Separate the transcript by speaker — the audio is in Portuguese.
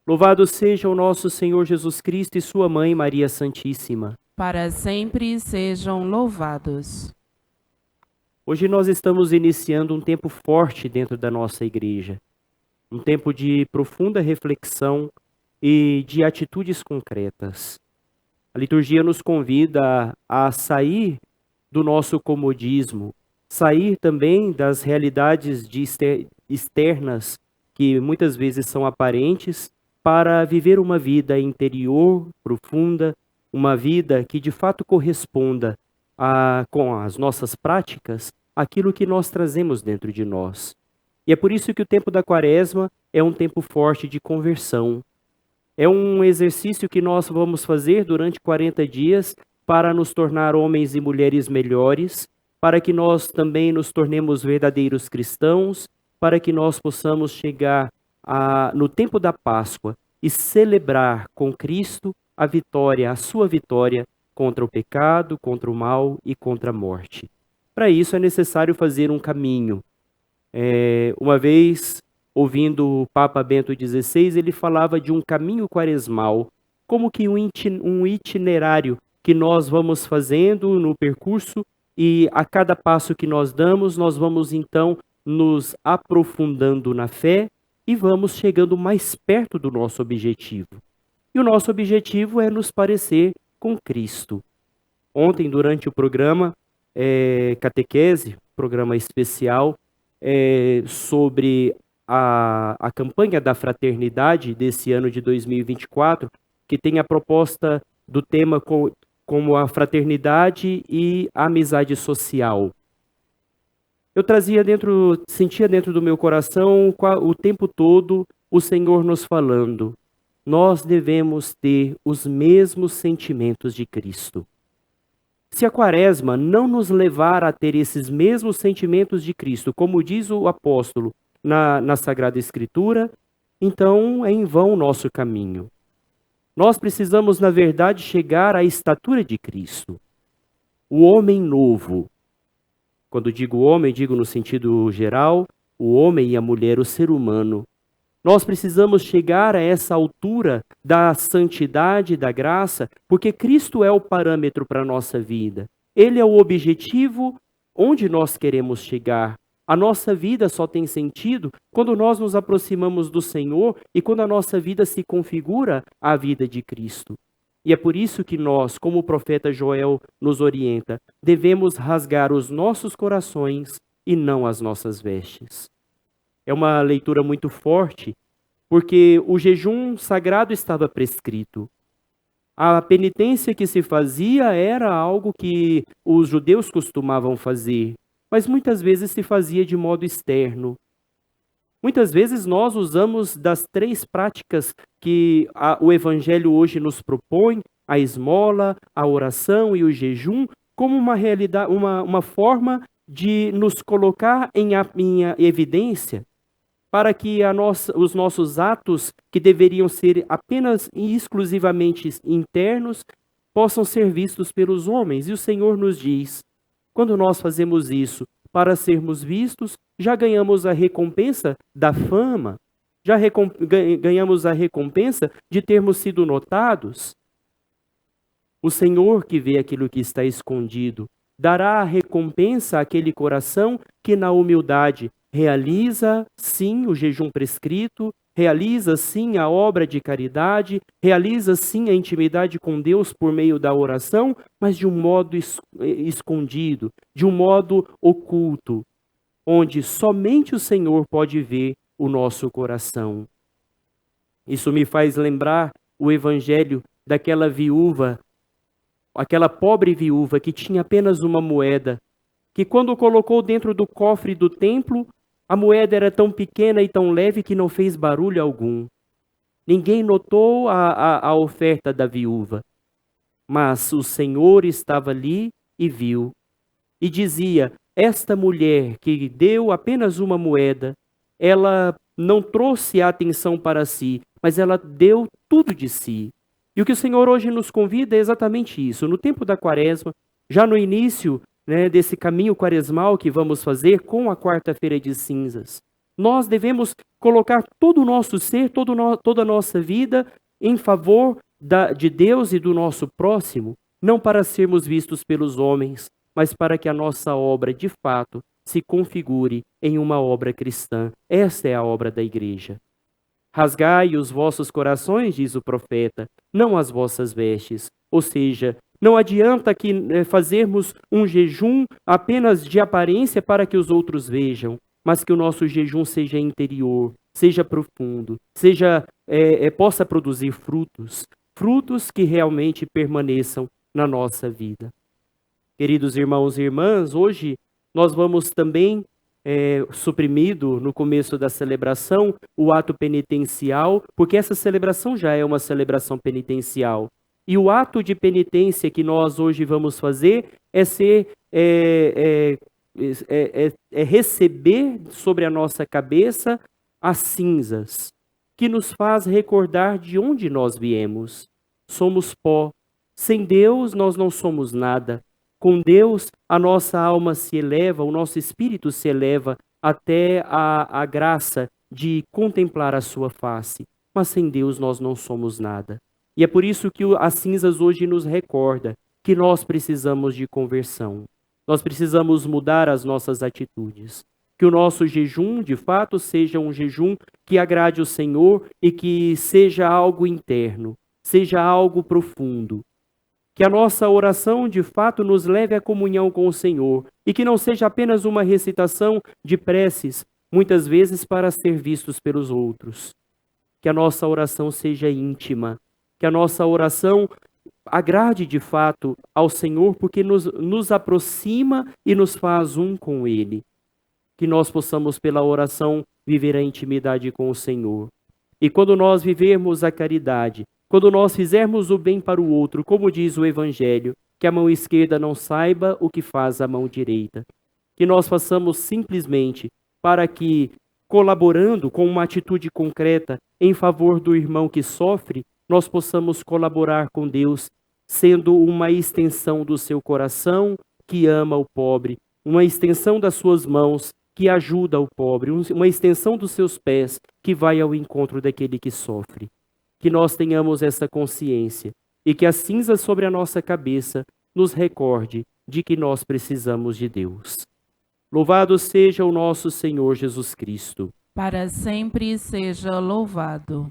Speaker 1: Louvado seja o nosso Senhor Jesus Cristo e sua mãe Maria Santíssima.
Speaker 2: Para sempre sejam louvados.
Speaker 1: Hoje nós estamos iniciando um tempo forte dentro da nossa igreja. Um tempo de profunda reflexão e de atitudes concretas. A liturgia nos convida a sair do nosso comodismo, sair também das realidades externas que muitas vezes são aparentes, para viver uma vida interior, profunda, uma vida que de fato corresponda com as nossas práticas, aquilo que nós trazemos dentro de nós. E é por isso que o tempo da Quaresma é um tempo forte de conversão. É um exercício que nós vamos fazer durante 40 dias para nos tornar homens e mulheres melhores, para que nós também nos tornemos verdadeiros cristãos, para que nós possamos chegar no tempo da Páscoa e celebrar com Cristo a vitória, a sua vitória contra o pecado, contra o mal e contra a morte. Para isso é necessário fazer um caminho. Uma vez, ouvindo o Papa Bento XVI, ele falava de um caminho quaresmal, como que um itinerário que nós vamos fazendo no percurso e a cada passo que nós damos, nós vamos então nos aprofundando na fé e vamos chegando mais perto do nosso objetivo. E o nosso objetivo é nos parecer com Cristo. Ontem, durante o programa Catequese, programa especial, sobre a campanha da fraternidade desse ano de 2024, que tem a proposta do tema como a fraternidade e a amizade social. Eu sentia dentro do meu coração o tempo todo o Senhor nos falando: nós devemos ter os mesmos sentimentos de Cristo. Se a Quaresma não nos levar a ter esses mesmos sentimentos de Cristo, como diz o apóstolo na Sagrada Escritura, então é em vão o nosso caminho. Nós precisamos, na verdade, chegar à estatura de Cristo. O homem novo. Quando digo homem, digo no sentido geral, o homem e a mulher, o ser humano. Nós precisamos chegar a essa altura da santidade, da graça, porque Cristo é o parâmetro para a nossa vida. Ele é o objetivo onde nós queremos chegar. A nossa vida só tem sentido quando nós nos aproximamos do Senhor e quando a nossa vida se configura à vida de Cristo. E é por isso que nós, como o profeta Joel nos orienta, devemos rasgar os nossos corações e não as nossas vestes. É uma leitura muito forte, porque o jejum sagrado estava prescrito. A penitência que se fazia era algo que os judeus costumavam fazer, mas muitas vezes se fazia de modo externo. Muitas vezes nós usamos das 3 práticas que o Evangelho hoje nos propõe, a esmola, a oração e o jejum, como uma realidade, uma forma de nos colocar em evidência, para que os nossos atos, que deveriam ser apenas e exclusivamente internos, possam ser vistos pelos homens. E o Senhor nos diz, quando nós fazemos isso para sermos vistos, já ganhamos a recompensa da fama, já ganhamos a recompensa de termos sido notados. O Senhor, que vê aquilo que está escondido, dará a recompensa àquele coração que na humildade realiza, sim, o jejum prescrito, realiza, sim, a obra de caridade, realiza, sim, a intimidade com Deus por meio da oração, mas de um modo escondido, de um modo oculto, onde somente o Senhor pode ver o nosso coração. Isso me faz lembrar o evangelho daquela viúva, aquela pobre viúva que tinha apenas uma moeda, que quando colocou dentro do cofre do templo, a moeda era tão pequena e tão leve que não fez barulho algum. Ninguém notou a oferta da viúva, mas o Senhor estava ali e viu. E dizia, esta mulher que deu apenas uma moeda, ela não trouxe a atenção para si, mas ela deu tudo de si. E o que o Senhor hoje nos convida é exatamente isso. No tempo da Quaresma, já no início desse caminho quaresmal que vamos fazer com a quarta-feira de cinzas, Nós devemos colocar todo o nosso ser, toda a nossa vida em favor de Deus e do nosso próximo, não para sermos vistos pelos homens, mas para que a nossa obra, de fato, se configure em uma obra cristã. Esta é a obra da igreja. Rasgai os vossos corações, diz o profeta, não as vossas vestes. Ou seja, não adianta fazermos um jejum apenas de aparência para que os outros vejam, mas que o nosso jejum seja interior, seja profundo, possa produzir frutos que realmente permaneçam na nossa vida. Queridos irmãos e irmãs, hoje nós vamos também suprimido no começo da celebração o ato penitencial, porque essa celebração já é uma celebração penitencial. E o ato de penitência que nós hoje vamos fazer é receber sobre a nossa cabeça as cinzas, que nos faz recordar de onde nós viemos. Somos pó. Sem Deus nós não somos nada. Com Deus, a nossa alma se eleva, o nosso espírito se eleva até a graça de contemplar a sua face. Mas sem Deus nós não somos nada. E é por isso que as cinzas hoje nos recorda que nós precisamos de conversão. Nós precisamos mudar as nossas atitudes. Que o nosso jejum, de fato, seja um jejum que agrade o Senhor e que seja algo interno, seja algo profundo. Que a nossa oração, de fato, nos leve à comunhão com o Senhor e que não seja apenas uma recitação de preces, muitas vezes para ser vistos pelos outros. Que a nossa oração seja íntima, que a nossa oração agrade, de fato, ao Senhor, porque nos aproxima e nos faz um com Ele. Que nós possamos, pela oração, viver a intimidade com o Senhor. E quando nós vivermos a caridade, quando nós fizermos o bem para o outro, como diz o Evangelho, que a mão esquerda não saiba o que faz a mão direita. Que nós façamos simplesmente para que, colaborando com uma atitude concreta em favor do irmão que sofre, nós possamos colaborar com Deus, sendo uma extensão do seu coração que ama o pobre, uma extensão das suas mãos que ajuda o pobre, uma extensão dos seus pés que vai ao encontro daquele que sofre. Que nós tenhamos essa consciência e que a cinza sobre a nossa cabeça nos recorde de que nós precisamos de Deus. Louvado seja o nosso Senhor Jesus Cristo.
Speaker 2: Para sempre seja louvado.